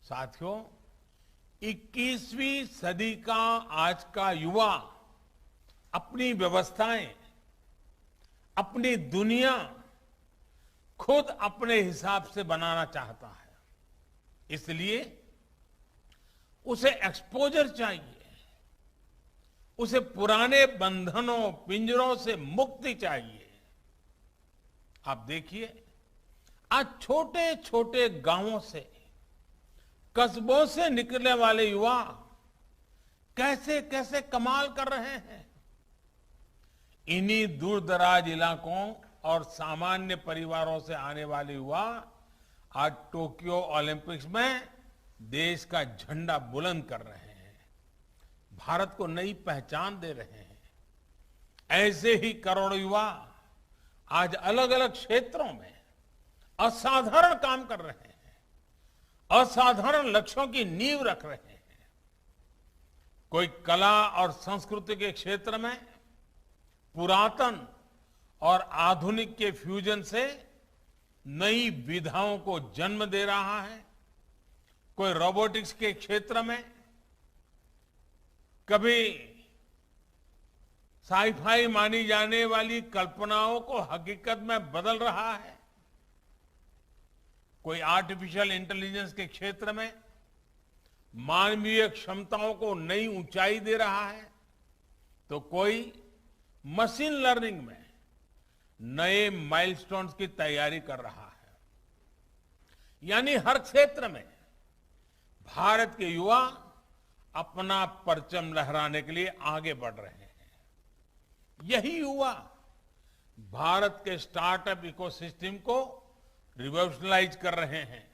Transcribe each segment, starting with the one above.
साथियों, 21वीं सदी का आज का युवा अपनी व्यवस्थाएं, अपनी दुनिया खुद अपने हिसाब से बनाना चाहता है। इसलिए उसे एक्सपोजर चाहिए, उसे पुराने बंधनों, पिंजरों से मुक्ति चाहिए। आप देखिए, आज छोटे छोटे गांवों से, कस्बों से निकलने वाले युवा कैसे कैसे कमाल कर रहे हैं। इन्हीं दूर दराज इलाकों और सामान्य परिवारों से आने वाले युवा आज टोक्यो ओलंपिक्स में देश का झंडा बुलंद कर रहे हैं, भारत को नई पहचान दे रहे हैं। ऐसे ही करोड़ों युवा आज अलग अलग क्षेत्रों में असाधारण काम कर रहे हैं, असाधारण लक्ष्यों की नींव रख रहे हैं। कोई कला और संस्कृति के क्षेत्र में पुरातन और आधुनिक के फ्यूजन से नई विधाओं को जन्म दे रहा है। कोई रोबोटिक्स के क्षेत्र में कभी साईफाई मानी जाने वाली कल्पनाओं को हकीकत में बदल रहा है। कोई आर्टिफिशियल इंटेलिजेंस के क्षेत्र में मानवीय क्षमताओं को नई ऊंचाई दे रहा है, तो कोई मशीन लर्निंग में नए माइलस्टोन्स की तैयारी कर रहा है। यानी हर क्षेत्र में भारत के युवा अपना परचम लहराने के लिए आगे बढ़ रहे हैं। यही युवा भारत के स्टार्टअप इकोसिस्टम को रिवॉल्यूशनलाइज कर रहे हैं।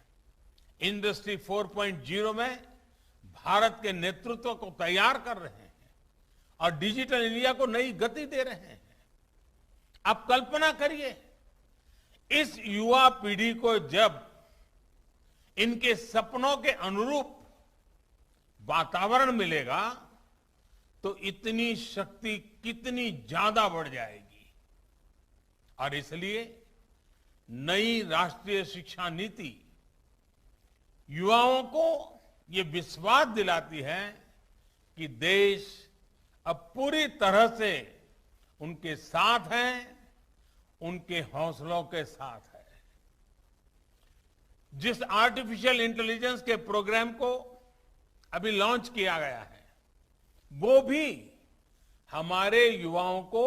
इंडस्ट्री 4.0 में भारत के नेतृत्व को तैयार कर रहे हैं और डिजिटल इंडिया को नई गति दे रहे हैं। आप कल्पना करिए, इस युवा पीढ़ी को जब इनके सपनों के अनुरूप वातावरण मिलेगा तो इतनी शक्ति कितनी ज्यादा बढ़ जाएगी। और इसलिए नई राष्ट्रीय शिक्षा नीति युवाओं को ये विश्वास दिलाती है कि देश अब पूरी तरह से उनके साथ है, उनके हौसलों के साथ है। जिस आर्टिफिशियल इंटेलिजेंस के प्रोग्राम को अभी लॉन्च किया गया है, वो भी हमारे युवाओं को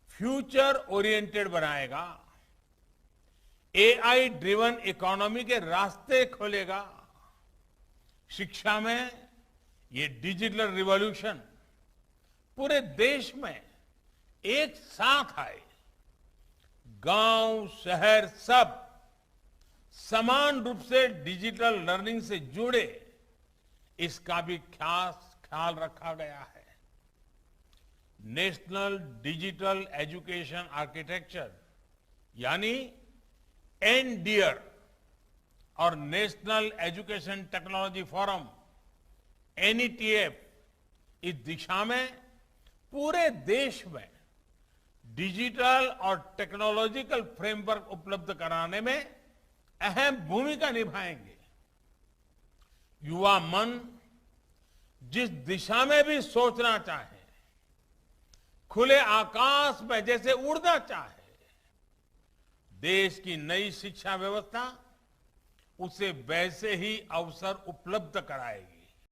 फ्यूचर ओरिएंटेड बनाएगा, एआई ड्रिवन इकोनॉमी के रास्ते खोलेगा। शिक्षा में ये डिजिटल रिवॉल्यूशन पूरे देश में एक साथ आए, गांव शहर सब समान रूप से डिजिटल लर्निंग से जुड़े, इसका भी ख्याल रखा गया है। नेशनल डिजिटल एजुकेशन आर्किटेक्चर यानी एनडीआर और national education technology forum NETF इस दिशा में पूरे देश में डिजिटल और टेक्नोलॉजिकल फ्रेमवर्क उपलब्ध कराने में अहम भूमिका निभाएंगे। युवा मन जिस दिशा में भी सोचना चाहे, खुले आकाश में जैसे उड़ना चाहे, देश की नई शिक्षा व्यवस्था उसे वैसे ही अवसर उपलब्ध कराएगी।